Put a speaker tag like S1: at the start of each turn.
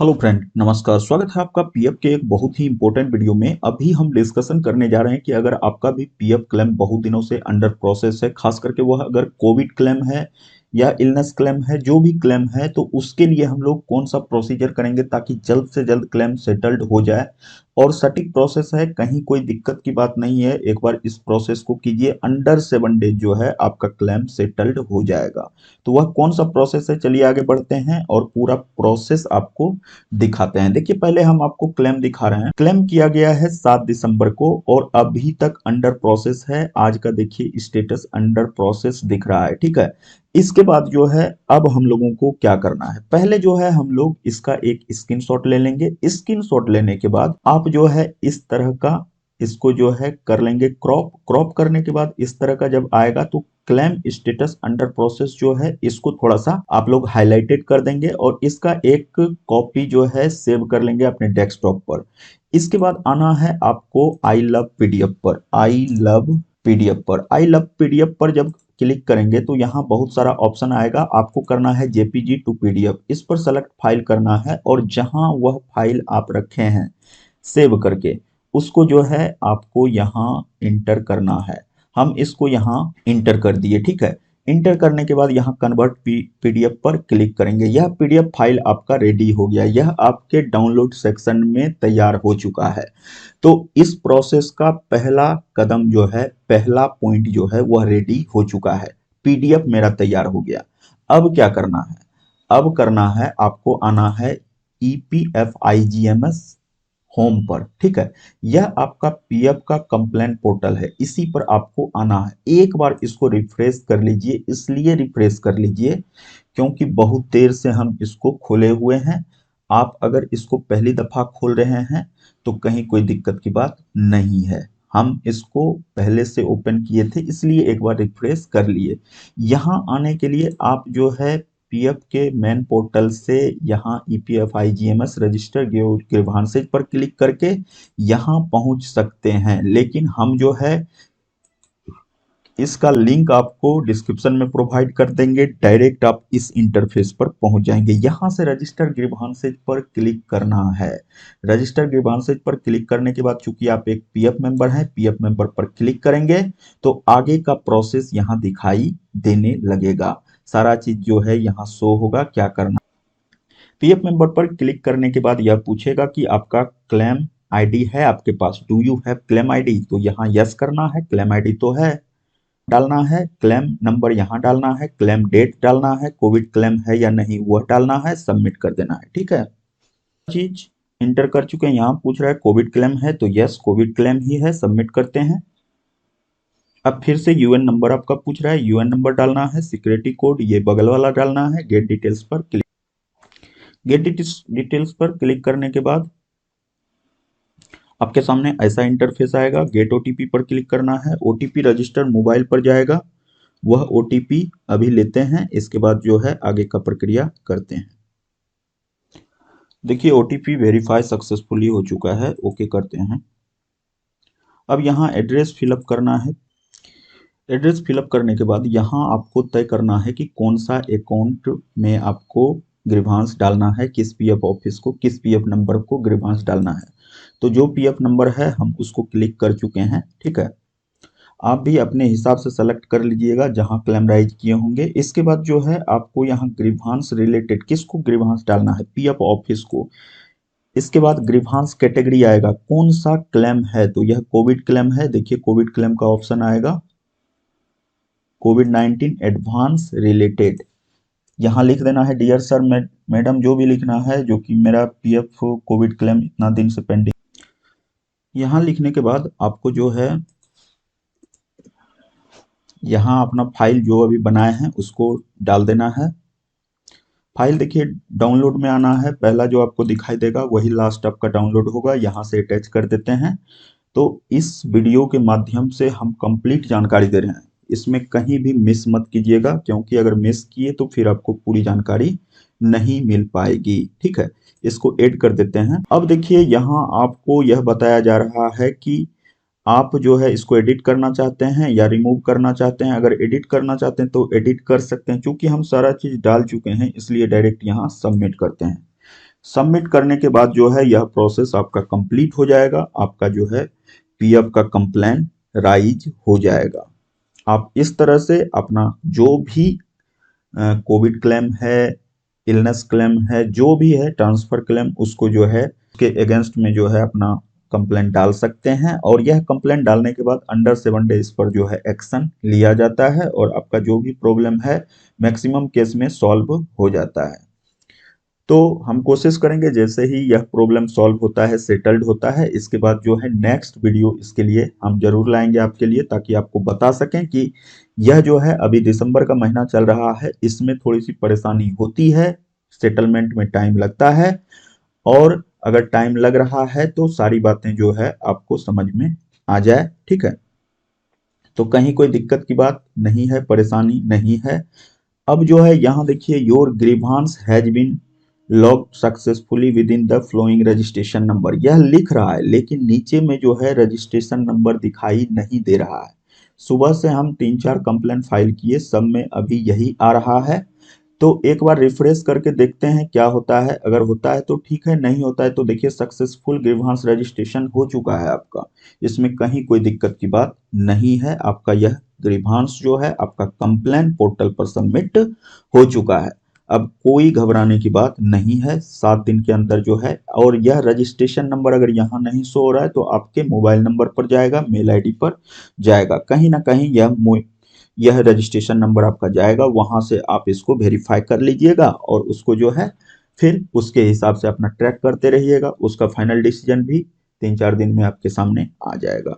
S1: Hello friend, नमस्कार। स्वागत है आपका पीएफ के एक बहुत ही इंपॉर्टेंट वीडियो में। अभी हम डिस्कशन करने जा रहे हैं कि अगर आपका भी पीएफ क्लेम बहुत दिनों से अंडर प्रोसेस है, खास करके वह अगर कोविड क्लेम है या इलनेस क्लेम है, जो भी क्लेम है, तो उसके लिए हम लोग कौन सा प्रोसीजर करेंगे ताकि जल्द से जल्द क्लेम सेटल्ड हो जाए। और सटीक प्रोसेस है, कहीं कोई दिक्कत की बात नहीं है। एक बार इस प्रोसेस को कीजिए, अंडर 7 डेज जो है आपका क्लेम सेटल्ड हो जाएगा। तो वह कौन सा प्रोसेस है, चलिए आगे बढ़ते हैं और पूरा प्रोसेस आपको दिखाते हैं। देखिए, पहले हम आपको क्लेम दिखा रहे हैं। क्लेम किया गया है 7 दिसंबर को और अभी तक अंडर प्रोसेस है। आज का देखिए स्टेटस अंडर प्रोसेस दिख रहा है, ठीक है। इसके बाद जो है अब हम लोगों को क्या करना है, पहले जो है हम लोग इसका एक स्क्रीनशॉट ले लेंगे। स्क्रीनशॉट लेने के बाद आप जो है इस तरह का इसको जो है कर लेंगे क्रॉप। क्रॉप करने के बाद इस तरह का जब आएगा तो क्लेम स्टेटस अंडर प्रोसेस जो है इसको थोड़ा सा आप लोग हाईलाइटेड कर देंगे और इसका एक कॉपी जो है सेव कर लेंगे अपने डेस्कटॉप पर। इसके बाद आना है आपको आई लव पीडीएफ पर। आई लव पीडीएफ पर जब क्लिक करेंगे तो यहाँ बहुत सारा ऑप्शन आएगा। आपको करना है जेपीजी टू पीडीएफ, इस पर सेलेक्ट फाइल करना है और जहां वह फाइल आप रखे हैं सेव करके उसको जो है आपको यहाँ इंटर करना है। हम इसको यहाँ इंटर कर दिए, ठीक है। इंटर करने के बाद यहाँ कन्वर्ट पीडीएफ पर क्लिक करेंगे। यह पीडीएफ फाइल आपका रेडी हो गया, यह आपके डाउनलोड सेक्शन में तैयार हो चुका है। तो इस प्रोसेस का पहला कदम जो है, पहला पॉइंट जो है वह रेडी हो चुका है। पीडीएफ मेरा तैयार हो गया। अब क्या करना है, अब करना है आपको आना है EPFIGMS होम पर, ठीक है। यह आपका पीएफ का कंप्लेंट पोर्टल है, इसी पर आपको आना है। एक बार इसको रिफ्रेश कर लीजिए। इसलिए रिफ्रेश कर लीजिए क्योंकि बहुत देर से हम इसको खोले हुए हैं। आप अगर इसको पहली दफा खोल रहे हैं तो कहीं कोई दिक्कत की बात नहीं है। हम इसको पहले से ओपन किए थे, इसलिए एक बार रिफ्रेश कर लिए। यहाँ आने के लिए आप जो है पीएफ के मेन पोर्टल से यहाँ EPFIGMS रजिस्टर ग्रीवांसेज पर क्लिक करके यहाँ पहुंच सकते हैं। लेकिन हम जो है इसका लिंक आपको डिस्क्रिप्शन में प्रोवाइड कर देंगे। डायरेक्ट आप इस इंटरफेस पर पहुंच जाएंगे। यहां से रजिस्टर ग्रीवांसेज पर क्लिक करना है। रजिस्टर ग्रीवांसेज पर क्लिक करने के बाद चूंकि आप एक पीएफ मेंबर हैं, पीएफ मेंबर पर क्लिक करेंगे तो आगे का प्रोसेस यहां दिखाई देने लगेगा। सारा चीज जो है यहाँ शो होगा। क्या करना, पीएफ मेंबर पर क्लिक करने के बाद यह पूछेगा कि आपका क्लेम आईडी है आपके पास, do you have claim ID. तो यहाँ यस करना है, क्लेम आईडी तो है, डालना है। क्लेम नंबर यहाँ डालना है, क्लेम डेट डालना है, कोविड क्लेम है या नहीं वह डालना है, सबमिट कर देना है, ठीक है। चीज इंटर कर चुके हैं। यहाँ पूछ रहा है कोविड क्लेम है तो यस कोविड क्लेम ही है, सबमिट करते हैं। अब फिर से यूएन नंबर आपका पूछ रहा है, यूएन नंबर डालना है, सिक्योरिटी कोड ये बगल वाला डालना है। गेट डिटेल्स पर क्लिक, गेट डिटेल्स पर क्लिक करने के बाद आपके सामने ऐसा इंटरफेस आएगा। गेट ओटीपी पर क्लिक करना है। ओटीपी रजिस्टर्ड मोबाइल पर जाएगा, वह ओटीपी अभी लेते हैं। इसके बाद जो है आगे का प्रक्रिया करते हैं। देखिए ओटीपी वेरीफाई सक्सेसफुली हो चुका है, ओके करते हैं। अब यहाँ एड्रेस फिलअप करना है। एड्रेस फिलअप करने के बाद यहाँ आपको तय करना है कि कौन सा अकाउंट में आपको ग्रीवांस डालना है, किस पीएफ ऑफिस को, किस पीएफ नंबर को ग्रीवांस डालना है। तो जो पीएफ नंबर है हम उसको क्लिक कर चुके हैं, ठीक है। आप भी अपने हिसाब से सेलेक्ट कर लीजिएगा जहां क्लेम राइज किए होंगे। इसके बाद जो है आपको यहाँ ग्रीवांस रिलेटेड किसको ग्रीवांस डालना है, पीएफ ऑफिस को। इसके बाद ग्रीवांस कैटेगरी आएगा, कौन सा क्लेम है। तो यह कोविड क्लेम है, देखिए कोविड क्लेम का ऑप्शन आएगा, कोविड-19 एडवांस रिलेटेड। यहाँ लिख देना है डियर सर, मैडम, जो भी लिखना है, जो कि मेरा पीएफ कोविड क्लेम इतना दिन से पेंडिंग। यहाँ लिखने के बाद आपको जो है यहाँ अपना फाइल जो अभी बनाए हैं उसको डाल देना है। फाइल देखिए डाउनलोड में आना है, पहला जो आपको दिखाई देगा वही लास्ट आपका डाउनलोड होगा। यहाँ से अटैच कर देते हैं। तो इस वीडियो के माध्यम से हम कंप्लीट जानकारी दे रहे हैं, इसमें कहीं भी मिस मत कीजिएगा क्योंकि अगर मिस किए तो फिर आपको पूरी जानकारी नहीं मिल पाएगी, ठीक है। इसको ऐड कर देते हैं। अब देखिए यहाँ आपको यह बताया जा रहा है कि आप जो है इसको एडिट करना चाहते हैं या रिमूव करना चाहते हैं। अगर एडिट करना चाहते हैं तो एडिट कर सकते हैं। चूंकि हम सारा चीज डाल चुके हैं इसलिए डायरेक्ट यहाँ सबमिट करते हैं। सबमिट करने के बाद जो है यह प्रोसेस आपका कंप्लीट हो जाएगा, आपका जो है पीएफ का कंप्लेन राइज हो जाएगा। आप इस तरह से अपना जो भी कोविड क्लेम है, इलनेस क्लेम है, जो भी है ट्रांसफर क्लेम, उसको जो है उसके अगेंस्ट में जो है अपना कंप्लेंट डाल सकते हैं, और यह कंप्लेंट डालने के बाद अंडर 7 डेज पर जो है एक्शन लिया जाता है और आपका जो भी प्रॉब्लम है मैक्सिमम केस में सॉल्व हो जाता है। तो हम कोशिश करेंगे जैसे ही यह प्रॉब्लम सॉल्व होता है, सेटल्ड होता है, इसके बाद जो है नेक्स्ट वीडियो इसके लिए हम जरूर लाएंगे आपके लिए, ताकि आपको बता सकें कि यह जो है अभी दिसंबर का महीना चल रहा है, इसमें थोड़ी सी परेशानी होती है, सेटलमेंट में टाइम लगता है, और अगर टाइम लग रहा है तो सारी बातें जो है आपको समझ में आ जाए। ठीक है, तो कहीं कोई दिक्कत की बात नहीं है, परेशानी नहीं है। अब जो है यहाँ देखिए, your grievance has been log successfully with in the following registration number, यह लिख रहा है लेकिन नीचे में जो है रजिस्ट्रेशन नंबर दिखाई नहीं दे रहा है। सुबह से हम 3-4 कंप्लेंट फाइल किए, सब में अभी यही आ रहा है। तो एक बार रिफ्रेश करके देखते हैं क्या होता है, अगर होता है तो ठीक है, नहीं होता है तो देखिए सक्सेसफुल ग्रीवांस रजिस्ट्रेशन हो चुका है आपका, इसमें कहीं कोई दिक्कत की बात नहीं है। आपका यह ग्रीवांस जो है आपका कंप्लेन पोर्टल पर सबमिट हो चुका है। अब कोई घबराने की बात नहीं है, 7 दिन के अंदर जो है, और यह रजिस्ट्रेशन नंबर अगर यहाँ नहीं शो हो रहा है तो आपके मोबाइल नंबर पर जाएगा, मेल आईडी पर जाएगा, कहीं ना कहीं यह रजिस्ट्रेशन नंबर आपका जाएगा, वहां से आप इसको वेरीफाई कर लीजिएगा और उसको जो है फिर उसके हिसाब से अपना ट्रैक करते रहिएगा। उसका फाइनल डिसीजन भी 3-4 दिन में आपके सामने आ जाएगा।